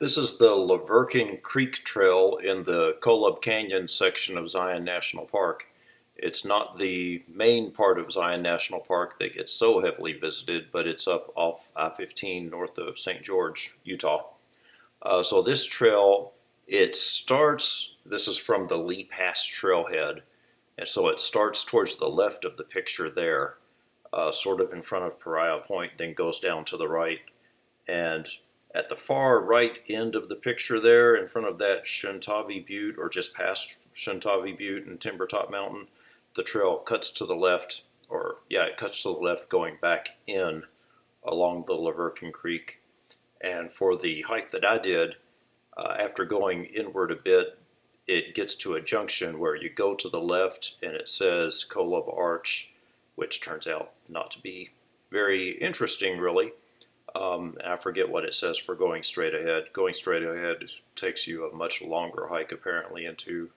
This is the Verkin Creek Trail in the Kolob Canyon section of Zion National Park. It's not the main part of Zion National Park that gets so heavily visited, but it's up off I-15 north of St. George, Utah. So this trail, this is from the Lee Pass trailhead, and so it starts towards the left of the picture there, sort of in front of Pariah Point, then goes down to the right, and at the far right end of the picture there, in front of that Shintavi Butte, or just past Shintavi Butte and Timber Top Mountain, the trail cuts to the left, it cuts to the left going back in along the Verkin Creek. And for the hike that I did, after going inward a bit, it gets to a junction where you go to the left and it says Kolob Arch, which turns out not to be very interesting really. I forget what it says for going straight ahead. Going straight ahead takes you a much longer hike apparently into,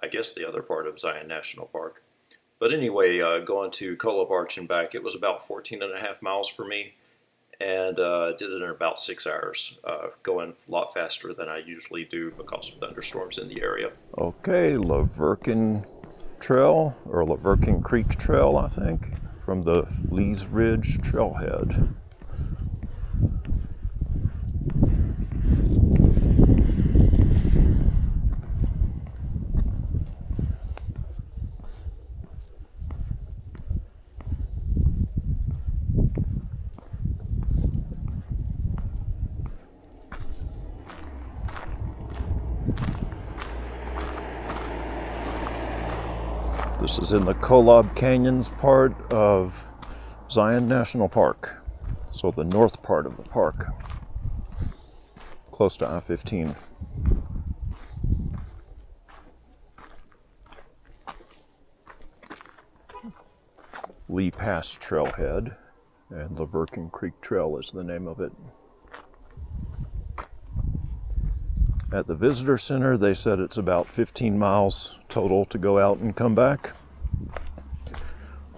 I guess, the other part of Zion National Park. But anyway, going to Kolob Arch and back, it was about 14.5 miles for me, and did it in about 6 hours, going a lot faster than I usually do because of thunderstorms in the area. Okay, Verkin Trail, or Verkin Creek Trail, I think, from the Lees Ridge trailhead. This is in the Kolob Canyons part of Zion National Park, so the north part of the park, close to I-15. Lee Pass Trailhead, and the Verkin Creek Trail is the name of it. At the visitor center, they said it's about 15 miles total to go out and come back.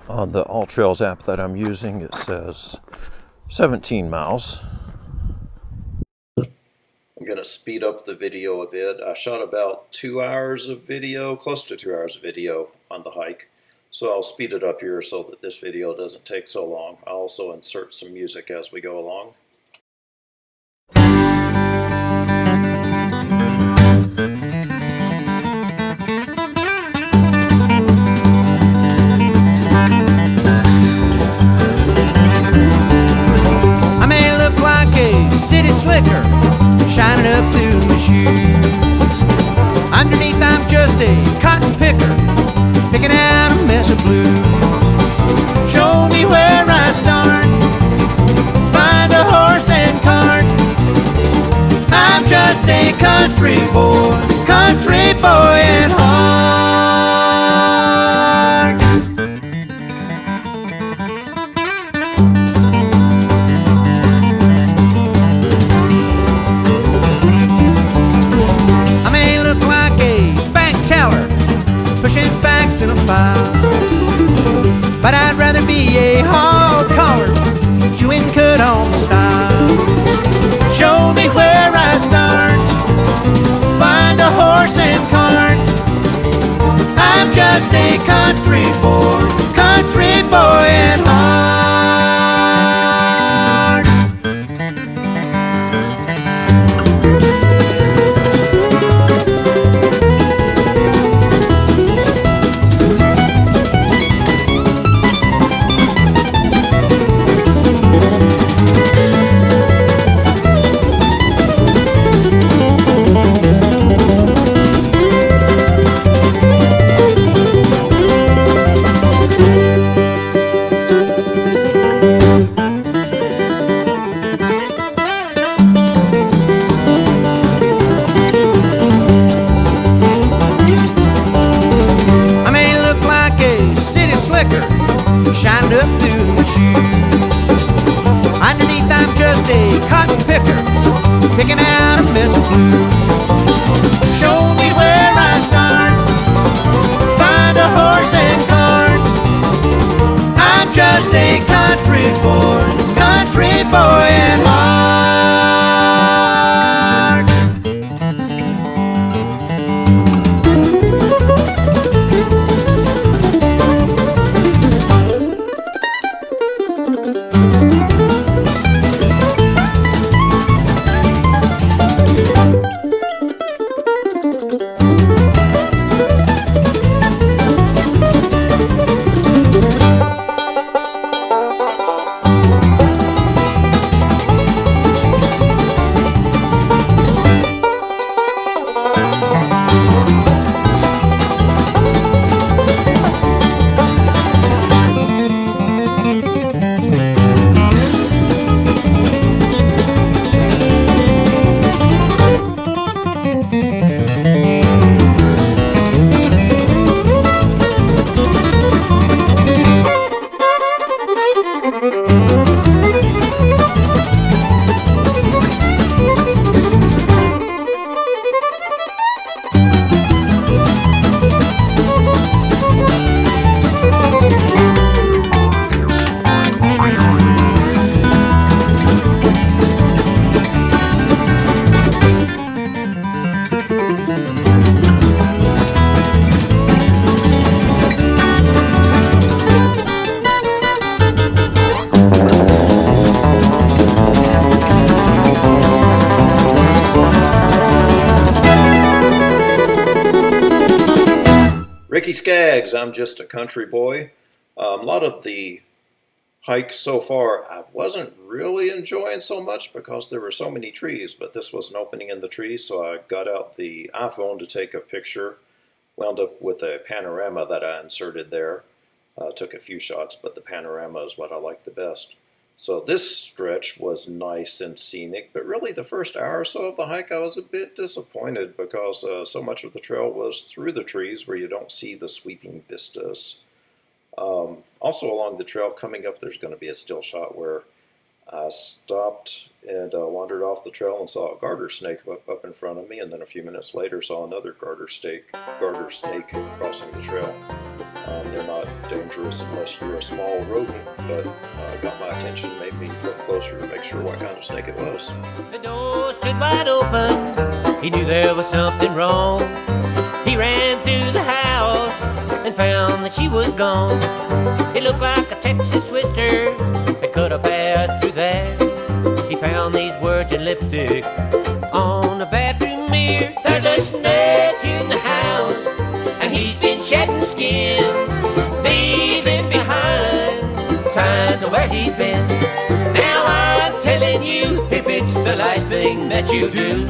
On the All Trails app that I'm using, it says 17 miles. I'm going to speed up the video a bit. I shot about 2 hours of video, close to 2 hours of video on the hike. So I'll speed it up here so that this video doesn't take so long. I'll also insert some music as we go along. City slicker, shining up through my shoes. Underneath I'm just a cotton picker, picking out a mess of blues. Show me where I start, find a horse and cart. I'm just a country boy at heart. In a file, but I'd rather be a hog collar, chewing cut on the style. Show me where I start, find a horse and cart. I'm just a country boy at heart. Shined up through my shoes. Underneath I'm just a cotton picker, picking out a mess of blues. Show me where I start, find a horse and cart. I'm just a country boy at heart. Ricky Skaggs, I'm just a country boy. A lot of the hikes so far I wasn't really enjoying so much because there were so many trees, but this was an opening in the trees, so I got out the iPhone to take a picture. Wound up with a panorama that I inserted there. Took a few shots, but the panorama is what I like the best. So this stretch was nice and scenic, but really the first hour or so of the hike I was a bit disappointed because so much of the trail was through the trees where you don't see the sweeping vistas. Also along the trail coming up, there's going to be a still shot where I stopped and wandered off the trail and saw a garter snake up in front of me, and then a few minutes later saw another garter snake crossing the trail. They're not dangerous unless you're a small rodent, but got my attention, made me look closer to make sure what kind of snake it was. The door stood wide open. He knew there was something wrong. He ran through the house and found that she was gone. It looked like a Texas twister that cut a path through there. He found these words in lipstick on the bathroom mirror. There's a snake in the house, and he's been shedding skin, leaving behind signs of where he's been. Now I'm telling you, if it's the last thing that you do,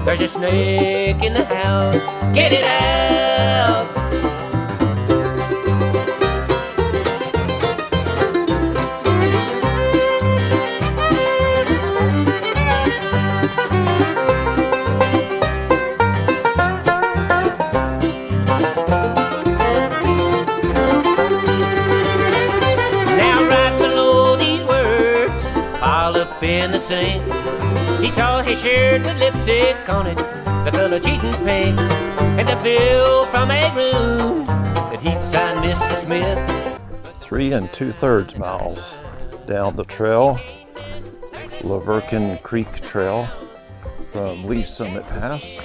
there's a snake in the house, get it out. In the sink, he saw his shirt with lipstick on it, the color cheating pink, and the bill from a room that he'd signed Mr. Smith. 3 2/3 miles down the trail, Verkin Creek Trail from Lee Summit Pass.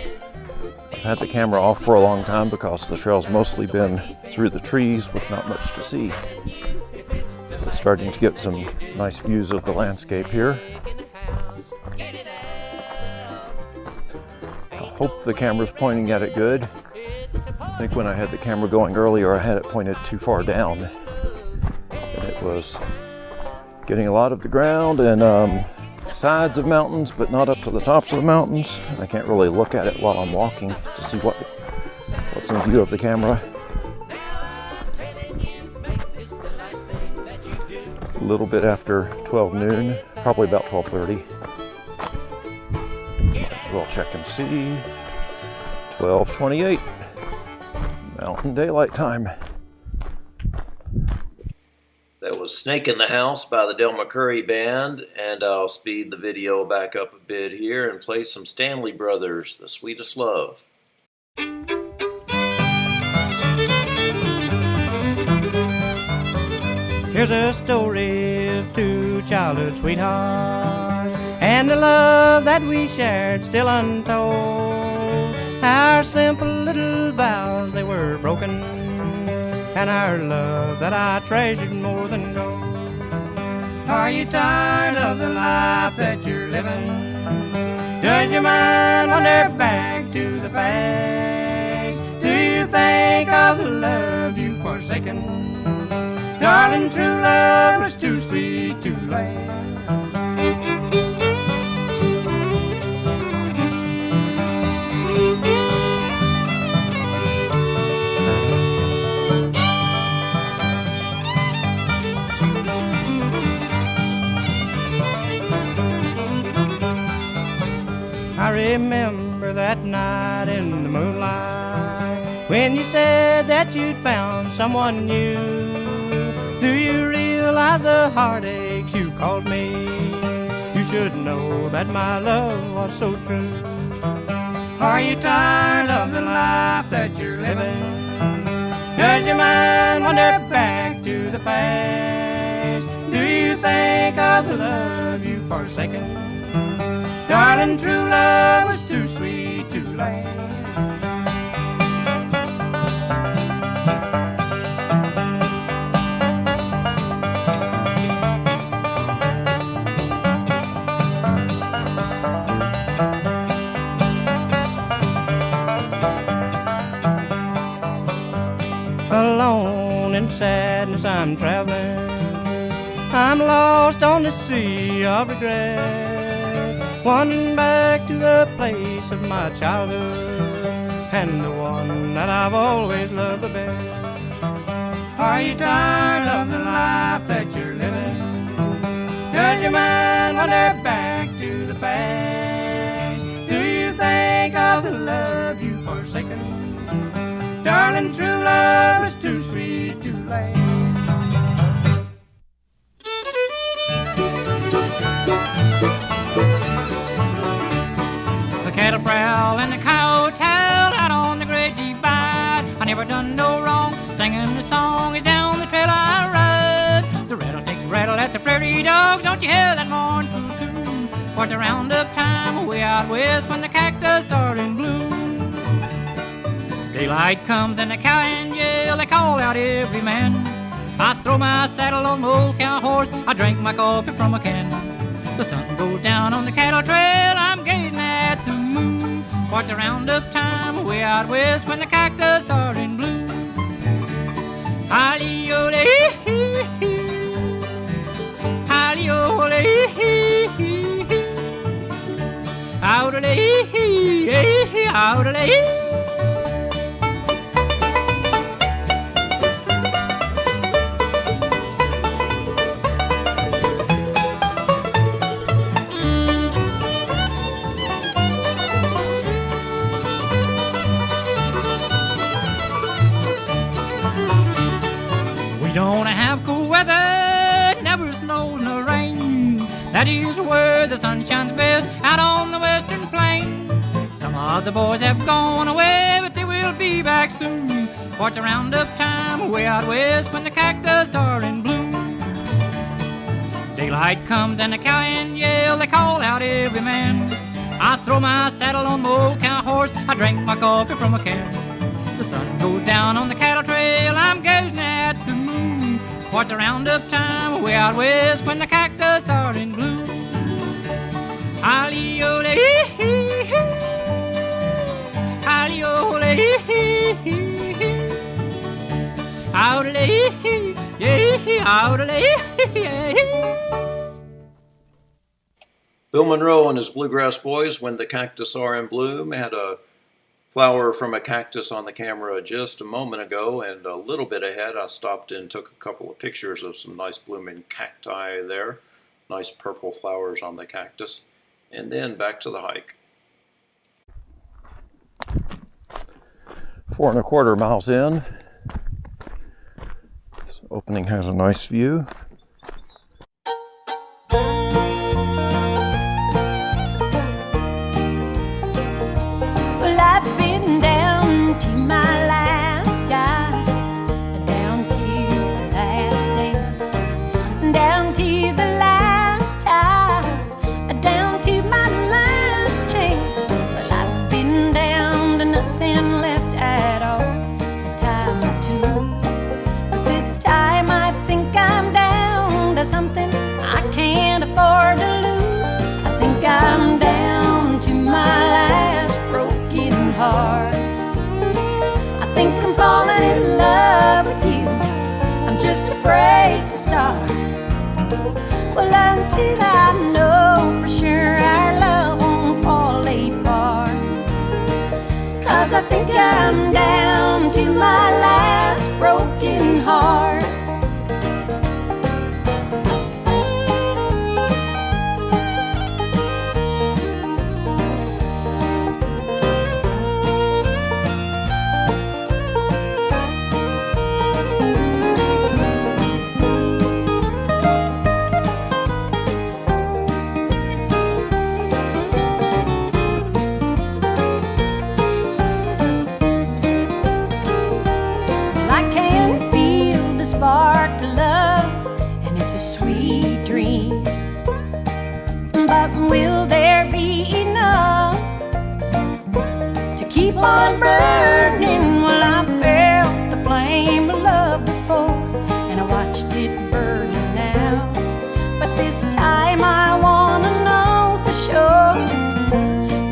I've had the camera off for a long time because the trail's mostly been through the trees with not much to see. It's starting to get some nice views of the landscape here. I hope the camera's pointing at it good. I think when I had the camera going earlier, I had it pointed too far down. And it was getting a lot of the ground and sides of mountains, but not up to the tops of the mountains. I can't really look at it while I'm walking to see what's in view of the camera. A little bit after 12 noon, probably about 12:30. Might as well check and see. 12:28, Mountain Daylight Time. That was Snake in the House by the Del McCurry Band, and I'll speed the video back up a bit here and play some Stanley Brothers, The Sweetest Love. Here's a story of two childhood sweethearts and the love that we shared still untold. Our simple little vows, they were broken, and our love that I treasured more than gold. Are you tired of the life that you're living? Does your mind wander back to the past? Do you think of the love you've forsaken? Darling, true love was too sweet to last. I remember that night in the moonlight when you said that you'd found someone new. Do you realize the heartaches you caused me? You should know that my love was so true. Are you tired of the life that you're living? Does your mind wander back to the past? Do you think of the love you've forsaken? Darling, true love was too sweet to last. and sadness I'm traveling. I'm lost on the sea of regret, wandering back to the place of my childhood and the one that I've always loved the best. Are you tired of the life that you're living? Does your mind wander back to the past? Do you think of the love you've forsaken? Darling, true love is too sweet to last. The cattle prowl and the coyotes howl out on the great divide. I never done no wrong, singing the song is down the trail I ride. The rattlesnakes rattle at the prairie dogs, don't you hear that mournful tune? What's the roundup time way out west when the cactus are in bloom? Daylight comes and the cowhands yell, they call out every man. I throw my saddle on my old cow horse, I drink my coffee from a can. The sun goes down on the cattle trail, I'm gazing at the moon. What's the roundup time way out west when the cactus are in bloom? Hally-o-le-hee-hee-hee, hally-o-le-hee-hee-hee, out-o-le-hee-hee-hee, out-o-le-hee. Don't have cool weather, never snows nor rain. That is where the sun shines best, out on the western plain. Some of the boys have gone away, but they will be back soon. What's the roundup time way out west when the cactus are in bloom? Daylight comes and the cowhands yell, they call out every man. I throw my saddle on my old cow horse, I drink my coffee from a can. The sun goes down on the cattle trail, I'm gazing at the moon. What's the roundup time way out west when the cactus are in bloom? Hally-o-le-hee-hee-hee, hally-o-le-hee-hee-hee, out-o-le-hee-hee, yeah, out-o-le-hee-hee-hee. Bill Monroe and his Bluegrass Boys, When the Cactus Are in Bloom, had a flower from a cactus on the camera just a moment ago, and a little bit ahead I stopped and took a couple of pictures of some nice blooming cacti there. Nice purple flowers on the cactus. And then back to the hike. 4¼ miles in. This opening has a nice view. Afraid to start. Well, until I know for sure our love won't fall apart. 'Cause I think I'm down to my last broken heart. Spark of love, and it's a sweet dream. But will there be enough to keep on burning? Well, I felt the flame of love before, and I watched it burning now. But this time I wanna know for sure,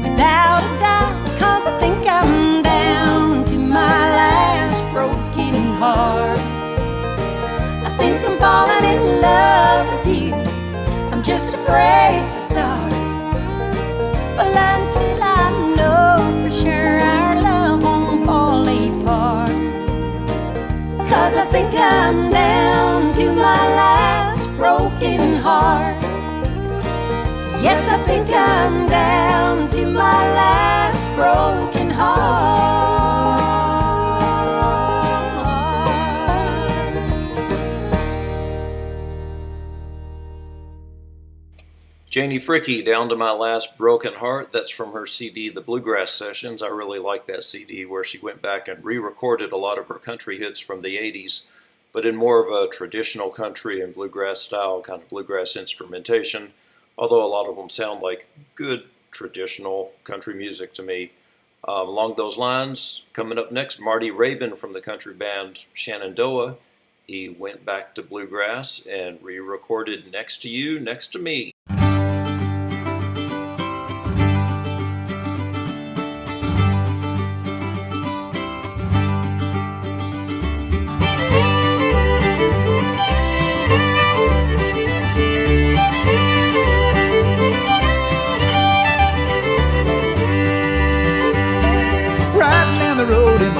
without a doubt, 'cause I think I'm down to my last broken heart. think I'm down to my last broken heart. Yes, I think I'm down to my last broken heart. Janie Fricke, Down to My Last Broken Heart. That's from her CD, The Bluegrass Sessions. I really like that CD where she went back and re-recorded a lot of her country hits from the 80s, but in more of a traditional country and bluegrass style, kind of bluegrass instrumentation, although a lot of them sound like good traditional country music to me. Along those lines, coming up next, Marty Rabin from the country band Shenandoah. He went back to bluegrass and re-recorded Next to You, Next to Me.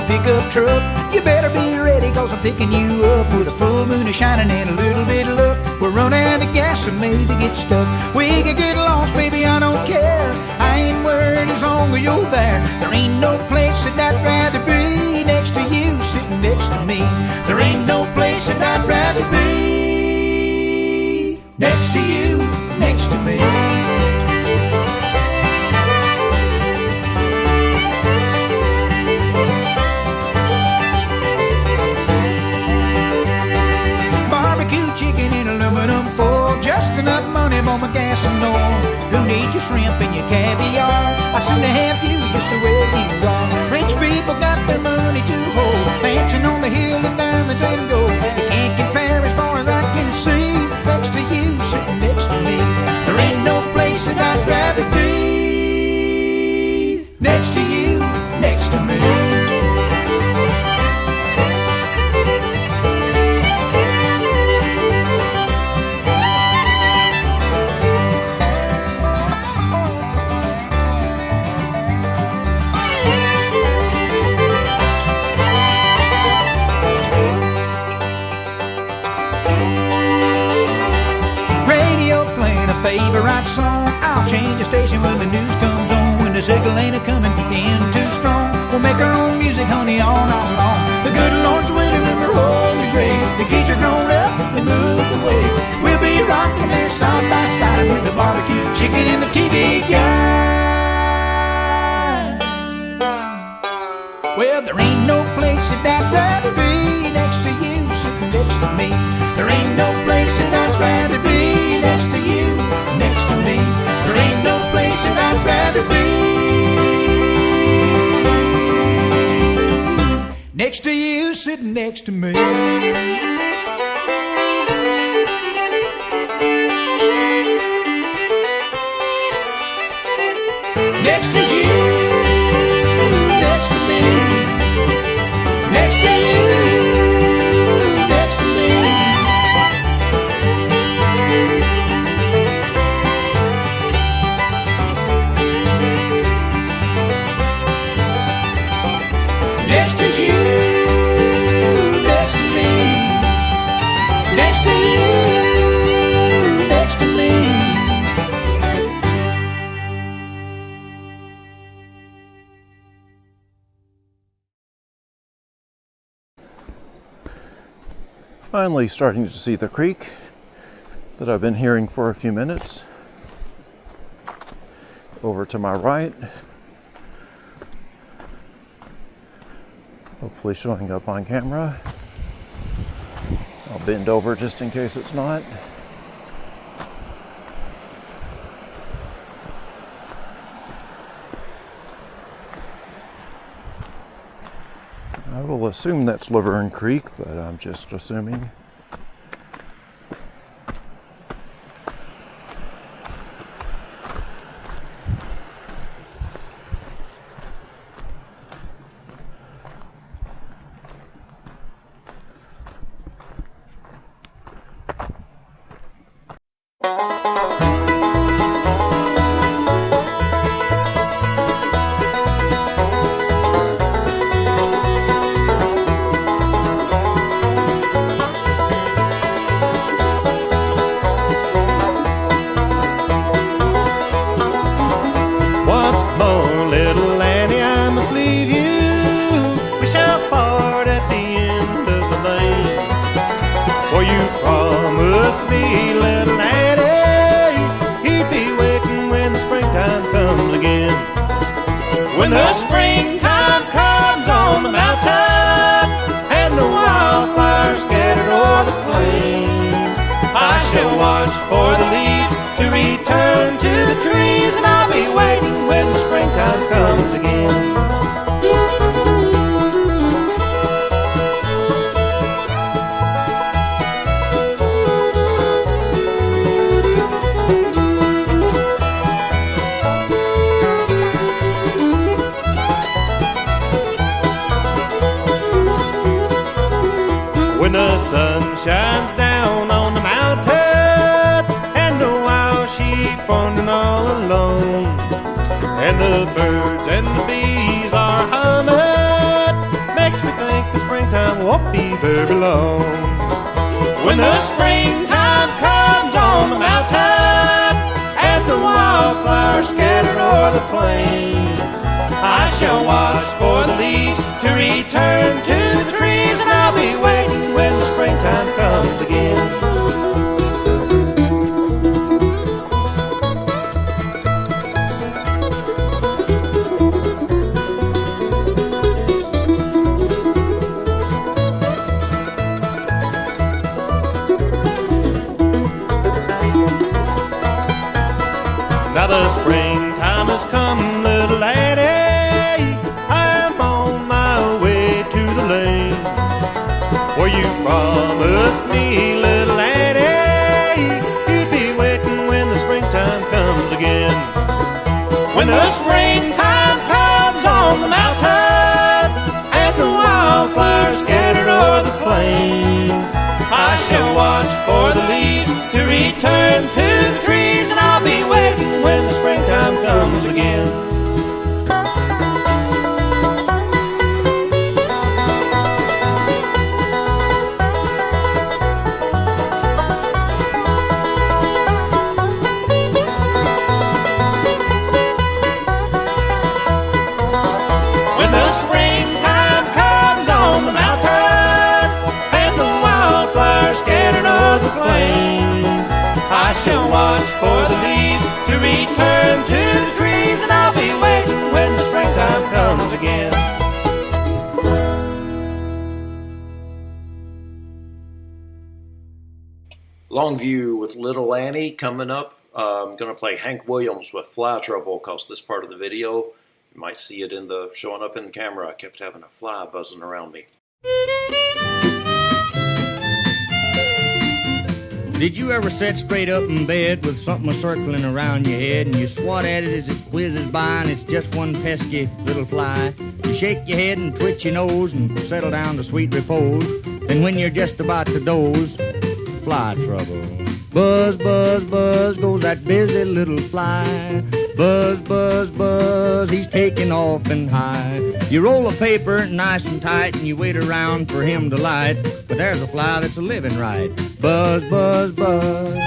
Pickup truck, you better be ready, cause I'm picking you up with a full moon is shining and a little bit of luck. We're running out of gas and maybe get stuck. We could get lost, baby, I don't care. I ain't worried as long as you're there. There ain't no place that I'd rather be next to you, sitting next to me. There ain't no place that I'd rather be next to you, next to me. Chicken in aluminum foil, just enough money for my gas and oil. Who needs your shrimp and your caviar? I seem to have you just the way you are. Rich people got their money to hold, mansion on the hill of diamonds and gold. You can't compare as far as I can see, next to you, sitting next to me. There ain't no place that I'd rather be next to you, next to me. Favorite song, I'll change the station when the news comes on. When the signal ain't coming in too strong, we'll make our own music, honey, all night long. The good Lord's with him and we're holy great. The kids are grown up and moved away. We'll be rocking there side by side with the barbecue chicken and the TV guy. Well, there ain't no place that I'd rather be next to you, sitting next to me. There ain't no place that I'd rather be next to you, next to me. There ain't no place that I'd rather be next to you, sitting next to me. Next to you, next to me. Next to you, next to me. Next to you, next to me. Next to you, next to me. Finally starting to see the creek that I've been hearing for a few minutes. Over to my right. Hopefully showing up on camera. I'll bend over just in case it's not. I will assume that's Laverne Creek, but I'm just assuming. When the springtime comes on the mountain and the wildflowers scattered o'er the plain, I shall watch for the leaves to return to the trees, and I'll be waiting when the springtime comes again. When the sun shines down on the mountain and the wild sheep wandering all alone, and the birds and the bees are humming, makes me think the springtime won't be very long. When the springtime comes on the mountain and the wildflowers scattered o'er the plain, I shall watch for the leaves to return to the trees, and I'll be waiting when the springtime comes again. Now the springtime has come, little laddie, I'm on my way to the lane where you promised me, little laddie, you'd be waiting when the springtime comes again. When the springtime comes on the mountain and the wildflowers scattered o'er the plain, I shall watch for the leaves to return to the trees, and I'll be waiting when the springtime comes again. When the springtime comes on the mountain and the wildflowers scattered o'er the plain, I shall watch for the leaves to return to the trees, and I'll be waiting when the springtime comes again. Longview with Little Annie coming up. I'm going to play Hank Williams with Fly Trouble because this part of the video, you might see it in the showing up in the camera. I kept having a fly buzzing around me. Did you ever sit straight up in bed with something circling around your head and you swat at it as it whizzes by and it's just one pesky little fly? You shake your head and twitch your nose and settle down to sweet repose. Then when you're just about to doze, fly trouble. Buzz, buzz, buzz goes that busy little fly. Buzz, buzz, buzz, he's taking off and high. You roll a paper nice and tight and you wait around for him to light, but there's a fly that's a living right. Buzz, buzz, buzz.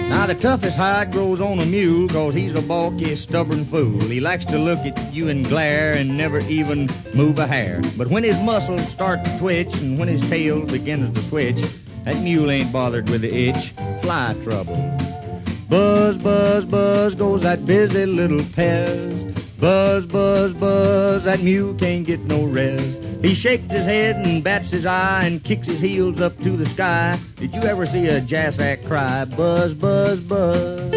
Now the toughest hide grows on a mule, 'cause he's a balky, stubborn fool. He likes to look at you and glare and never even move a hair. But when his muscles start to twitch and when his tail begins to switch, that mule ain't bothered with the itch. Fly trouble. Buzz, buzz, buzz goes that busy little Pez. Buzz, buzz, buzz, that mule can't get no rest. He shakes his head and bats his eye and kicks his heels up to the sky. Did you ever see a jassack cry? Buzz, buzz, buzz.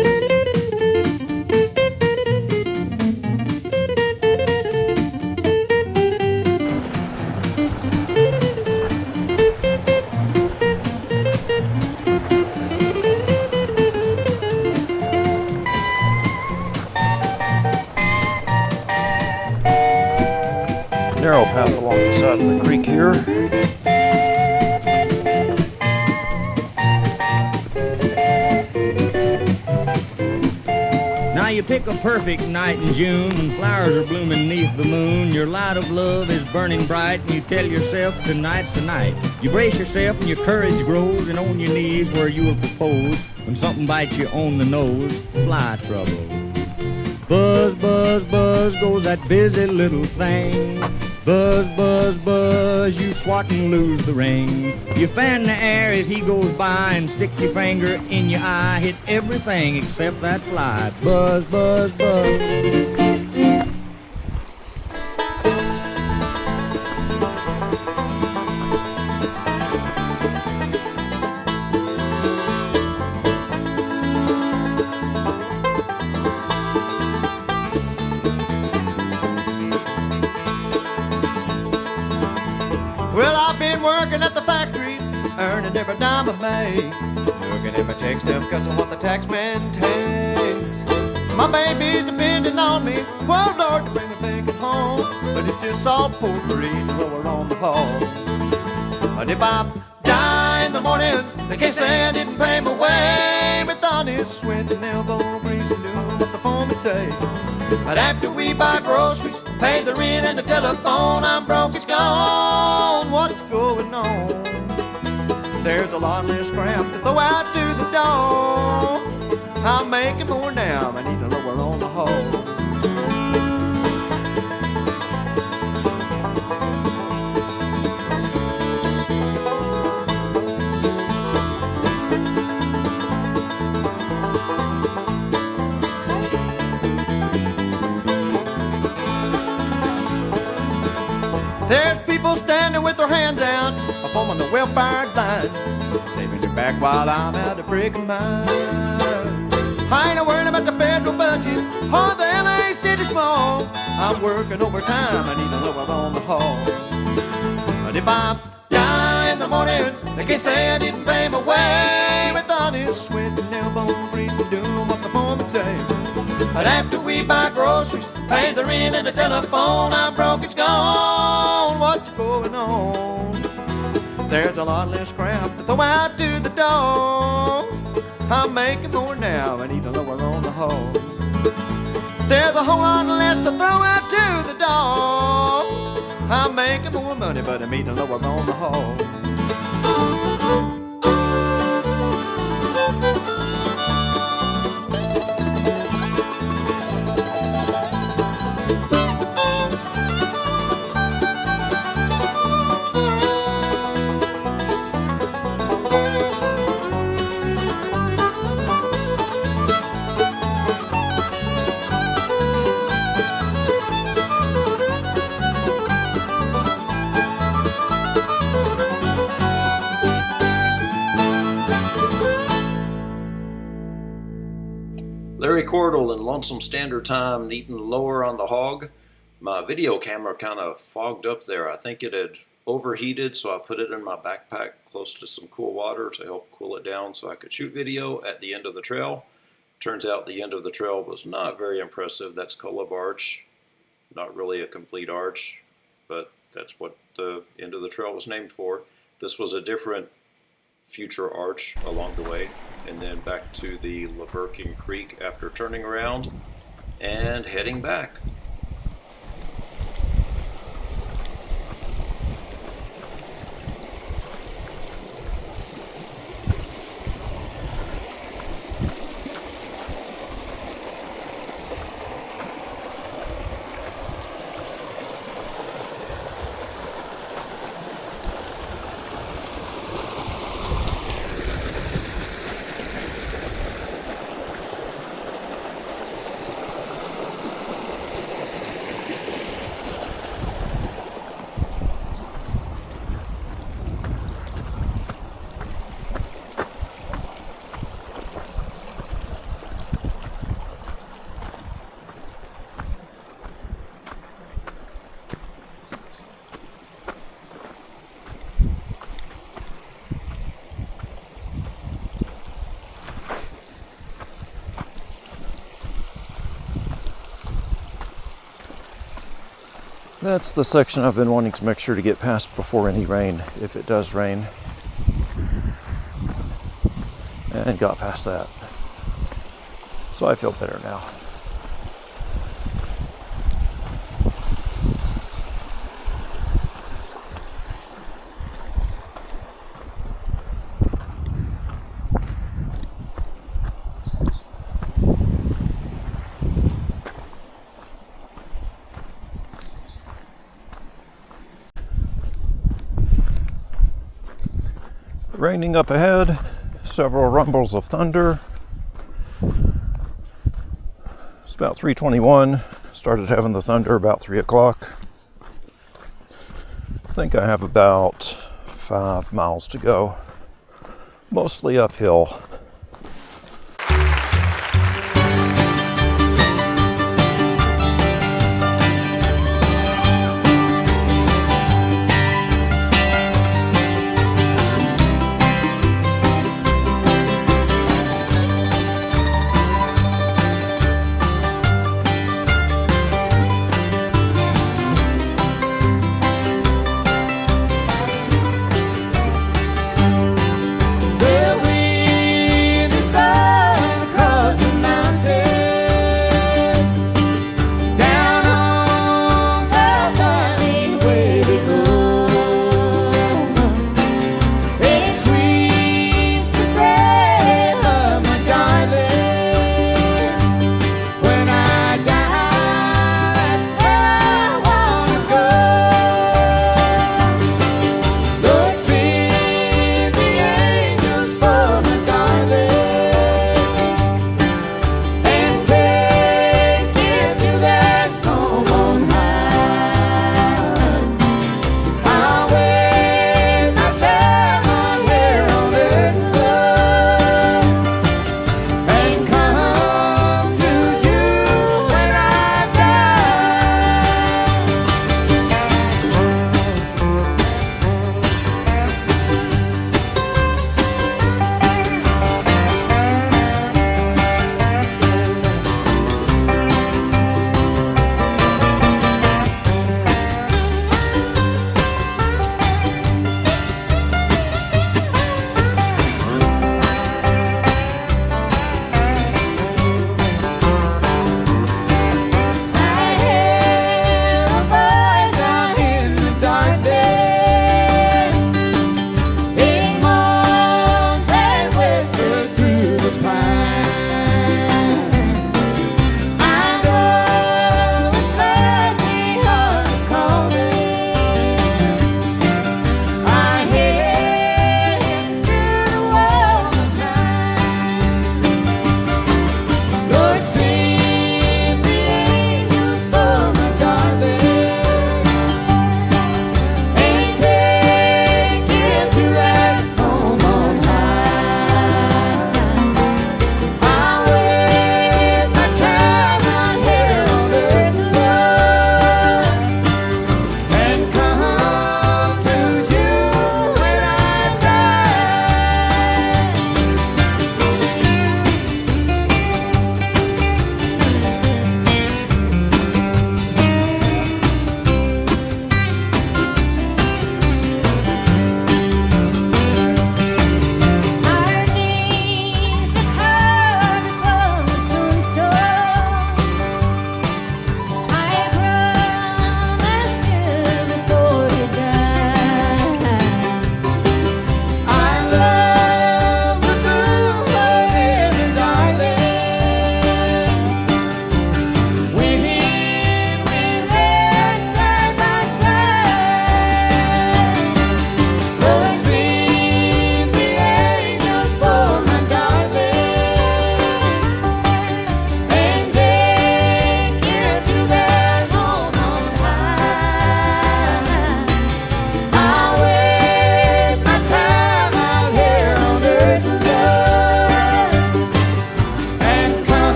Narrow path along the side of the creek here. Now Now you pick a perfect night in June when flowers are blooming neath the moon. Your light of love is burning bright and you tell yourself tonight's the night. You brace yourself and your courage grows, and on your knees where you will propose when something bites you on the nose. Fly trouble. Buzz, buzz, buzz goes that busy little thing. Buzz, buzz, buzz, you swat and lose the ring. You fan the air as he goes by and stick your finger in your eye. Hit everything except that fly. Buzz, buzz, buzz. Well, I've been working at the factory, earning every dime I make. Looking at my check stub, cause of what the tax man takes. My baby's depending on me, well, Lord, to bring me bacon home. But it's just salt pork eating lower on the pole. But if I die in the morning, they can't say I didn't pay my way. With honest sweat and elbow grease and doing what the foreman say. But after we buy groceries, pay the rent and the telephone, I'm broke, it's gone. What's going on? There's a lot less crap to throw out to the door. I'm making more now, I need to lower on the hole. There's people standing with their hands out, forming the welfare line, saving your back while I'm out of brick and mine. I ain't worrying about the federal budget or the LA city small. I'm working overtime, I need to lower on the hall. But if I die in the morning, they can't say I didn't pay my way. With honest sweat and elbow grease and doing what the foreman say. But after we buy groceries, pay the rent and the telephone, I'm broke, it's gone. What's going on? There's a lot less crap to throw out to the door. I'm making more now, I need to lower on the hole. There's a whole lot less to throw out to the door. I'm making more money, but I need to lower on the hole. Larry Cordell in Lonesome Standard Time, neating lower on the hog. My video camera kind of fogged up there. I think it had overheated, so I put it in my backpack close to some cool water to help cool it down so I could shoot video at the end of the trail. Turns out the end of the trail was not very impressive. That's Kolob Arch. Not really a complete arch, but that's what the end of the trail was named for. This was a different future arch along the way, and then back to the Verkin Creek after turning around and heading back. That's the section I've been wanting to make sure to get past before any rain, if it does rain. And got past that. So I feel better now. Raining up ahead, several rumbles of thunder. It's about 3:21. Started having the thunder about 3 o'clock. I think I have about 5 miles to go, mostly uphill.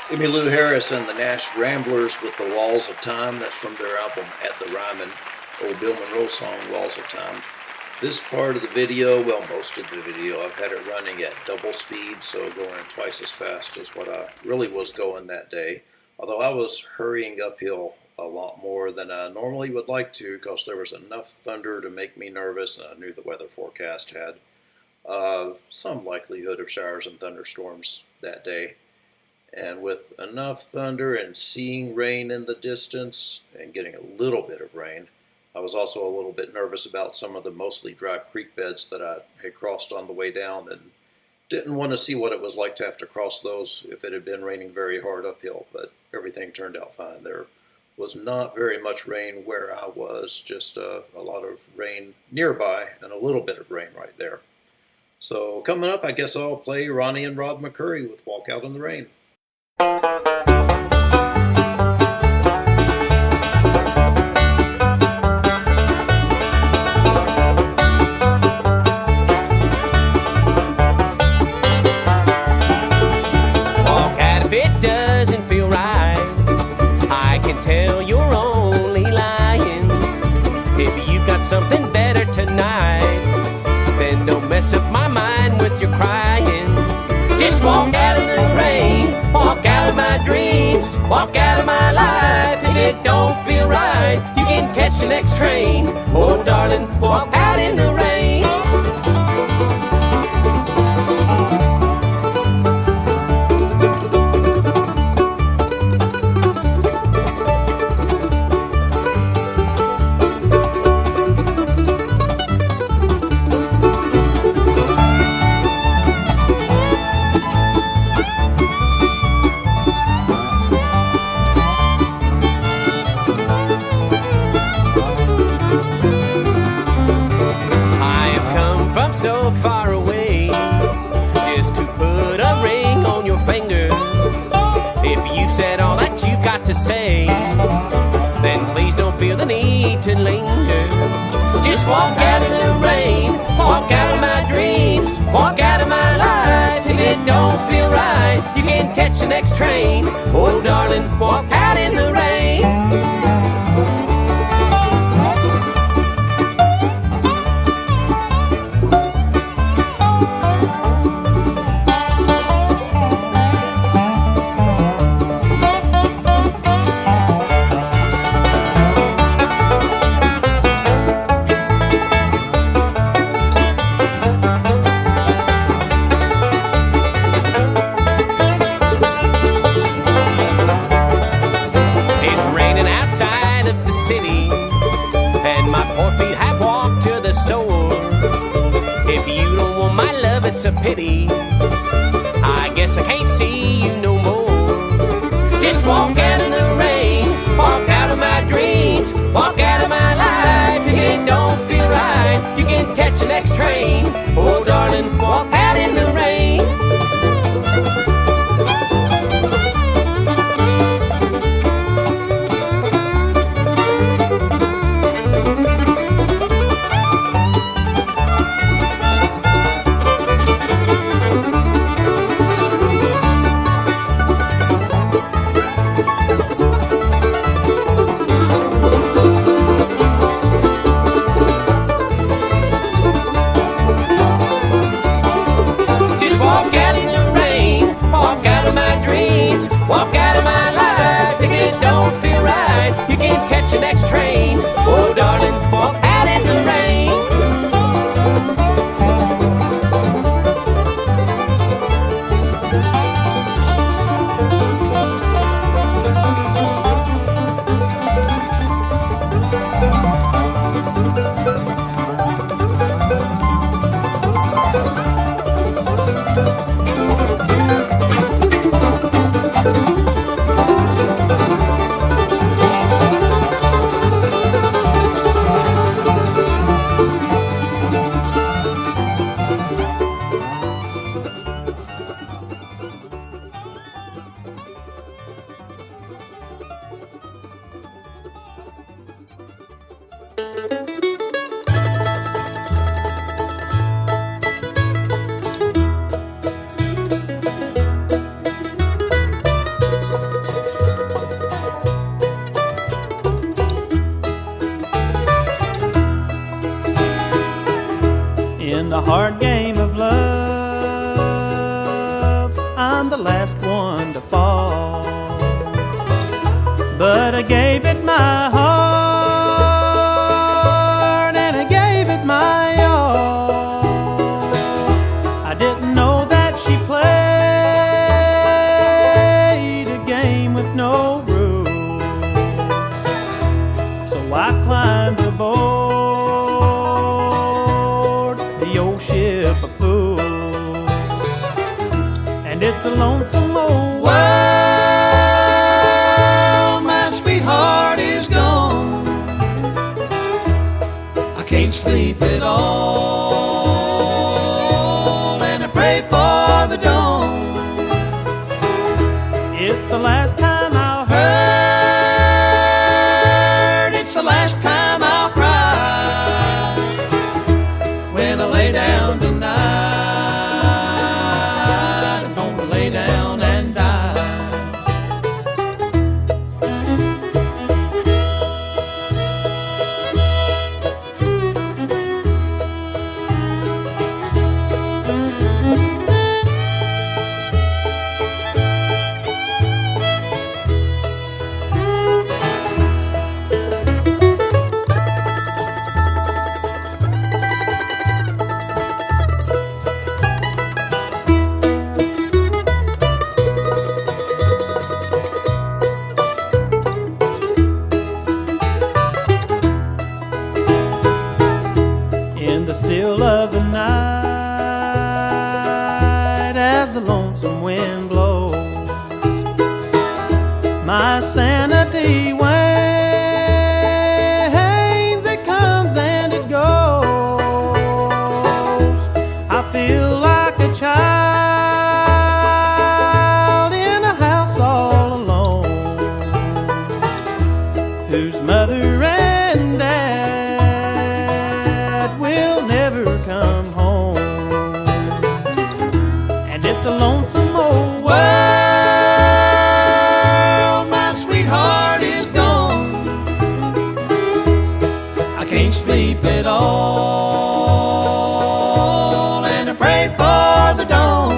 Emmylou Harris and the Nash Ramblers with The Walls of Time. That's from their album At the Ryman, old Bill Monroe song, Walls of Time. This part of the video, well, most of the video, I've had it running at double speed, so going twice as fast as what I really was going that day. Although I was hurrying uphill a lot more than I normally would like to, because there was enough thunder to make me nervous, and I knew the weather forecast had some likelihood of showers and thunderstorms that day. And with enough thunder and seeing rain in the distance and getting a little bit of rain, I was also a little bit nervous about some of the mostly dry creek beds that I had crossed on the way down, and didn't want to see what it was like to have to cross those if it had been raining very hard uphill, but everything turned out fine. There was not very much rain where I was, just a lot of rain nearby and a little bit of rain right there. So coming up, I guess I'll play Ronnie and Rob McCurry with Walk Out in the Rain. Tell you're only lying. If you've got something better tonight, then don't mess up my mind with your crying. Just walk out in the rain, walk out of my dreams, walk out of my life. If it don't feel right, you can catch the next train. Oh darling, walk out in the rain. So far away, just to put a ring on your finger. If you've said all that you've got to say, then please don't feel the need to linger. Just walk out in the rain, walk out of my dreams, walk out of my life. If it don't feel right, you can catch the next train. Oh darling, walk out in the rain. It's a pity, I guess I can't see you no more. Just walk out in the rain, walk out of my dreams, walk out of my life. If it don't feel right, you can catch the next train. Oh darling, walk out in the rain. Walk out of my life. If it don't feel right, you can catch the next train. Oh darling, walk out in the rain. hard game of love, I'm the last one to fall. But I gave it my heart, and I gave it my all. I didn't know that she played a game with no rules, so I climbed aboard the old ship of fools. And it's a lonesome old world, my sweetheart is gone. I can't sleep at all, and I pray for the dawn. It's the last time I'll hurt, it's the last time I'll cry. When I lay down tonight, I'm gonna lay down and die. In the still of the night, as the lonesome wind blows, my sanity wanes. It comes and it goes. I feel like a child in a house all alone, whose mother and dad will never come home. And it's a lonesome old world, my sweetheart is gone. I can't sleep at all, and I pray for the dawn.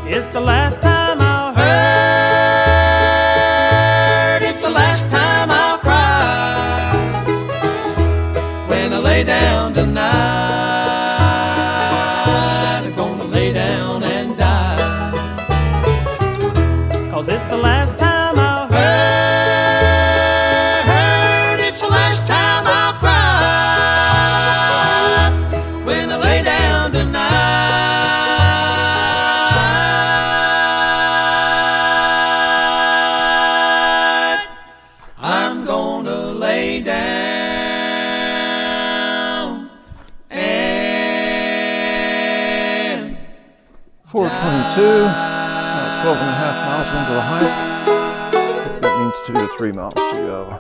It's the last time I'll hurt, it's the last time I'll cry. When I lay down tonight, I'm gonna lay down and die. 'Cause it's the last time I'll hurt, it's the last time I'll cry. When I lay down tonight, I'm gonna lay down and 422, about 12 and a half miles into the hike. I think that means 2 to 3 miles to go.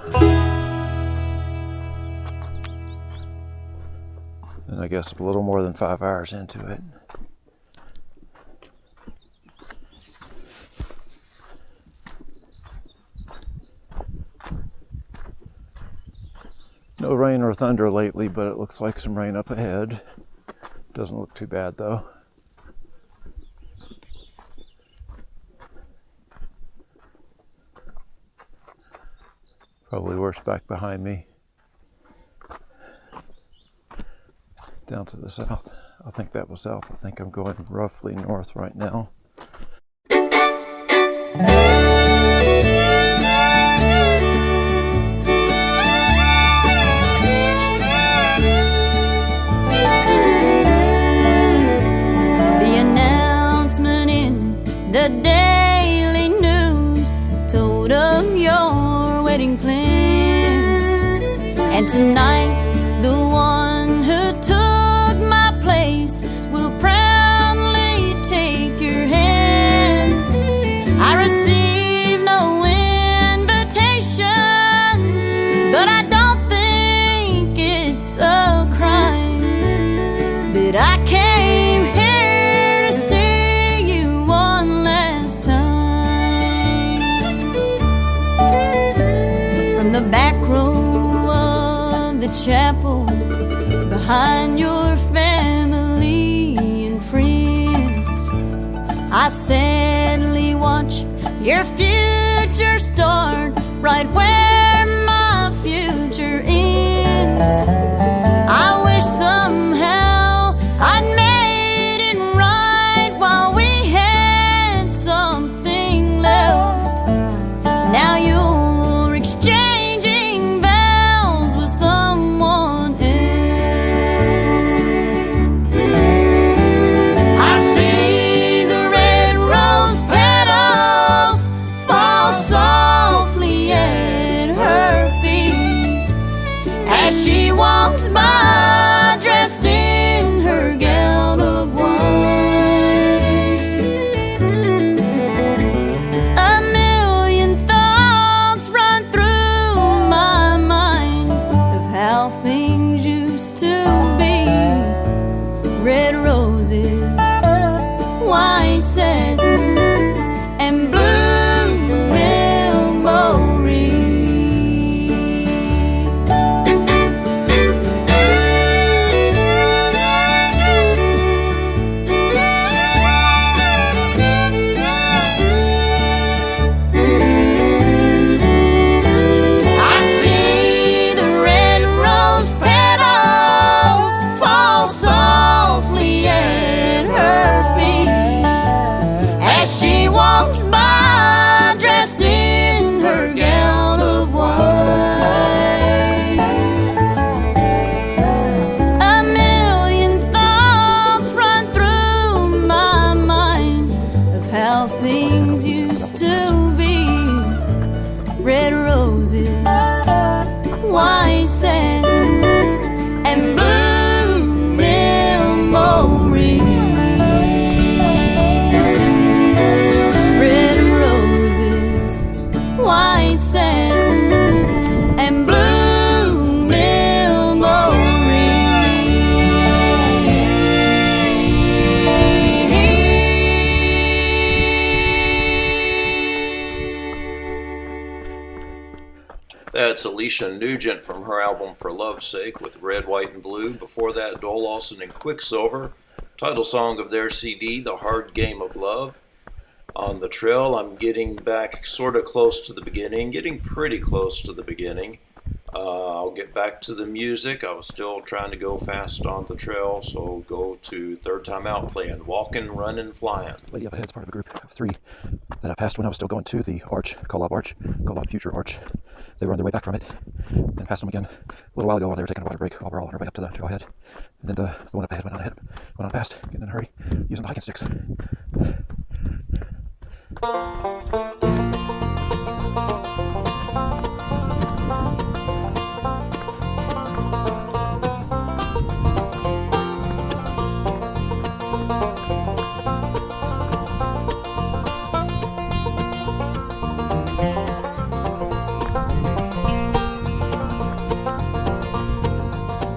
And I guess a little more than 5 hours into it. No rain or thunder lately, but it looks like some rain up ahead. Doesn't look too bad though. Probably worse back behind me. Down to the south. I think that was south. I think I'm going roughly north right now. The announcement in the Daily News told of your wedding plans, and tonight the one who took my place will proudly take your hand. I received no invitation, but I don't think it's a crime that I came here to see you one last time. From the back row of the chapel behind your family and friends. I sadly watch your future start right where my future ends. I wish somehow I'd made it right while we had something left. Now you're exchanging vows with someone else. I see the red rose petals fall softly at her feet as she walks by dressed in her gown of white. A million thoughts run through my mind of how things used to be. Red roses, white satin, and blue memories. I see the red rose petals fall softly at her feet as she walks by dressed in her gown of white. A million thoughts run through my mind of how things used to be. Red roses, white satin, and blue memories. Red roses, white satin, and blue memories. That's Alicia Nugent from her album For Love's Sake with Red, White, and Blue. Before that, Dole Lawson and Quicksilver, title song of their CD, The Hard Game of Love. On the trail, I'm getting back sort of close to the beginning, getting pretty close to the beginning. I'll get back to the music. I was still trying to go fast on the trail, so go to Third Time Out playing Walkin', Runnin', Flyin'. Lady up ahead is part of a group of 3 that I passed when I was still going to the Arch, Kolob Future Arch. They were on their way back from it. Then passed them again a little while ago while they were taking a water break while we were all on our way up to the trailhead. And then the one up ahead went on past, getting in a hurry, using the hiking sticks.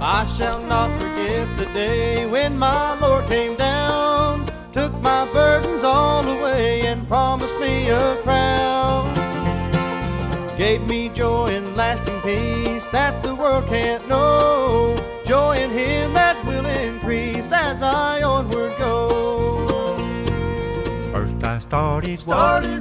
I shall not forget the day when my Lord came down, took my burdens all away and promised me a crown. Gave me joy and lasting peace that the world can't know, joy in Him that will increase as I onward go. First I started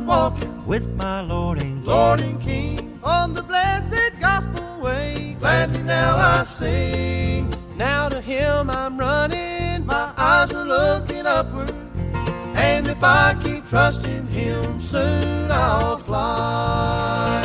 Walking with my Lord and Lord and King on the blessed gospel way. Gladly now I sing. Now to Him I'm running. My eyes are looking upward. And if I keep trusting Him, soon I'll fly.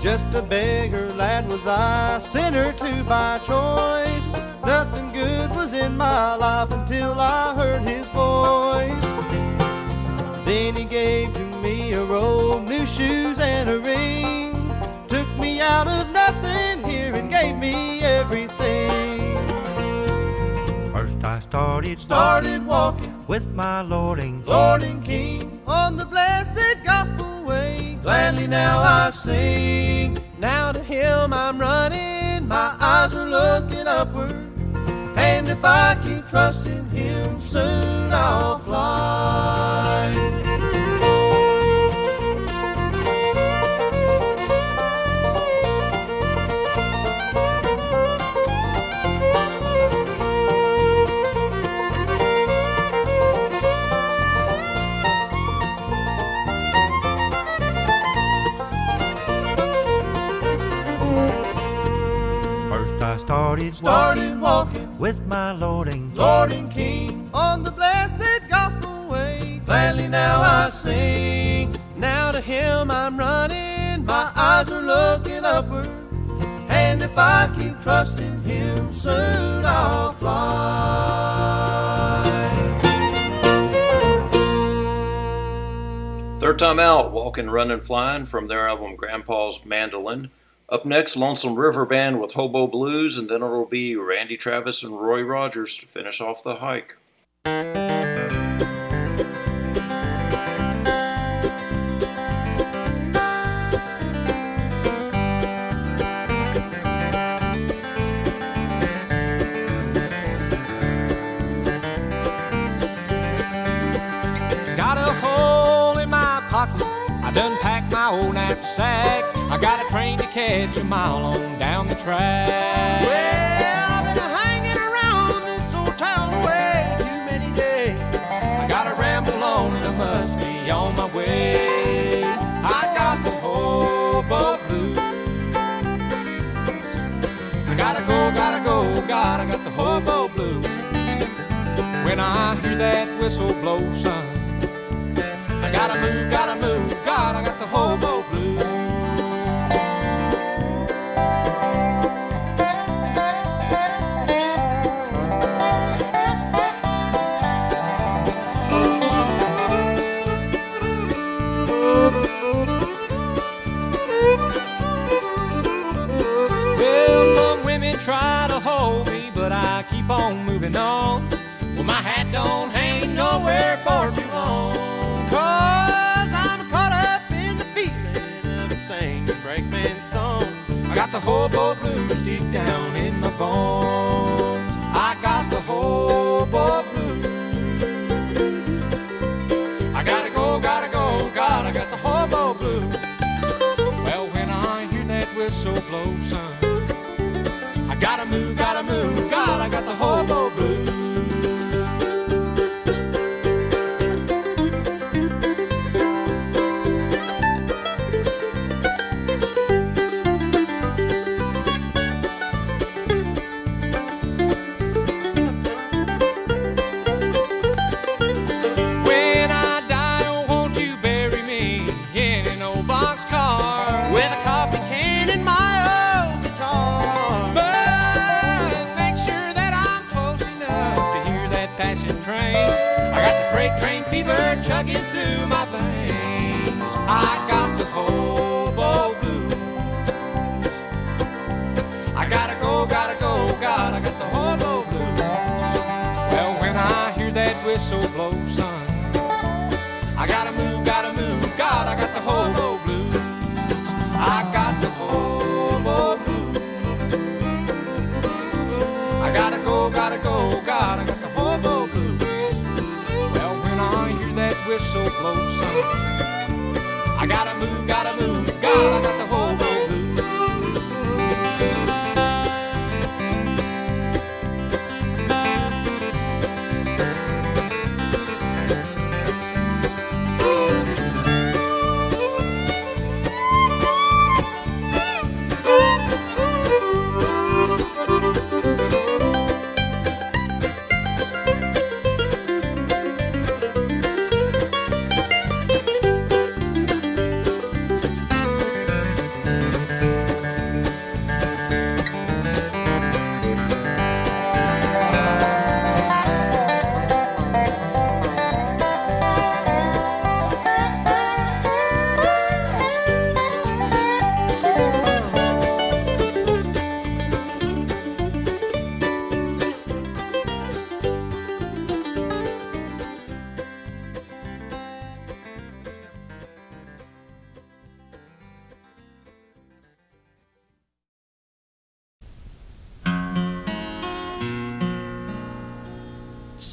Just a beggar lad was I, sinner too by choice. Nothing good was in my life until I heard His voice. Then He gave to me a robe, new shoes and a ring. Took me out of nothing here and gave me everything. First I Started walking with my Lord and King on the blessed gospel way. Gladly now I sing. Now to him I'm running, my eyes are looking upward. And if I keep trusting him, soon I'll fly. First I started Started walking with my Lord and Lord and King on the blessed gospel way. Gladly now I sing. Now to him I'm running, my eyes are looking upward. And if I keep trusting him, soon I'll fly. Third time out, Walkin', Runnin', Flyin' from their album Grandpa's Mandolin. Up next, Lonesome River Band with Hobo Blues, and then it'll be Randy Travis and Roy Rogers to finish off the hike. Got a hole in my pocket, I done packed my old knapsack. I got a train to catch a mile on down the track. Well, I've been hanging around this old town way too many days. I gotta ramble on and I must be on my way. I got the hobo blues. I gotta go, I got the hobo blues. When I hear that whistle blow, son, I gotta move, God, I got the hobo blues. well, some women try to hold me, but I keep on moving on. Well, my hat don't hang nowhere for too long. 'Cause I'm caught up in the feeling of a singing breakman song. I got the hobo blues deep down in my bones. I got the hobo blues. I gotta go, God, I got the hobo blues. Well, when I hear that whistle blow, son, I gotta move, God, I got the hobo blues. When I die, oh, won't you bury me in an old boxcar With a coffee can and my old guitar. But make sure that I'm close enough to hear that passing train. I got the freight train fever chugging through my veins. I got the hobo blues. I gotta go, God, I got the hobo blues. Well, when I hear that whistle blow, son, I gotta move, God, I got the hobo blues. I got the hobo blues. I gotta go, God, I got the hobo blues. Well, when I hear that whistle blow, son, I gotta move, God, I got the hobo blues.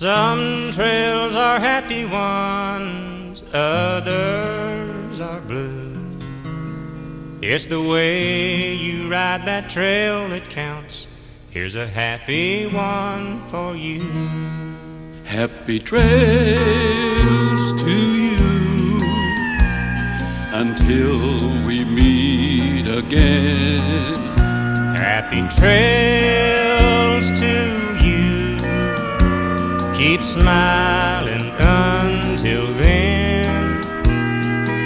Some trails are happy ones, others are blue. It's the way you ride that trail that counts. Here's a happy one for you. Happy trails to you until we meet again. Happy trails to you. Keep smiling until then.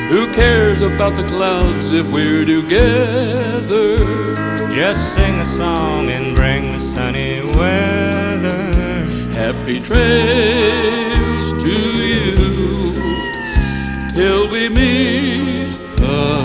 Who cares about the clouds if we're together? Just sing a song and bring the sunny weather. Happy trails to you till we meet again.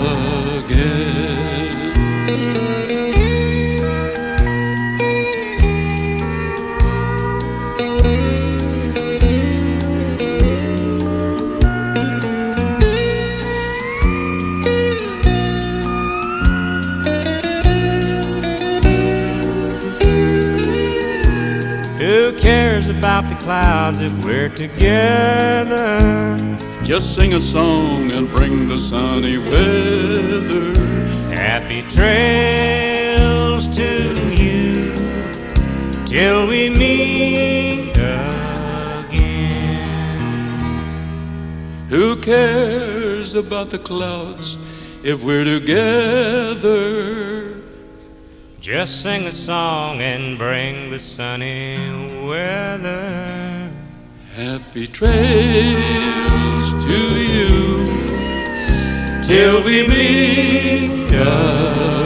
Who cares about the clouds if we're together? Just sing a song and bring the sunny weather. Happy trails to you till we meet again. Who cares about the clouds if we're together? Just sing a song and bring the sunny weather. Happy trails to you till we meet again.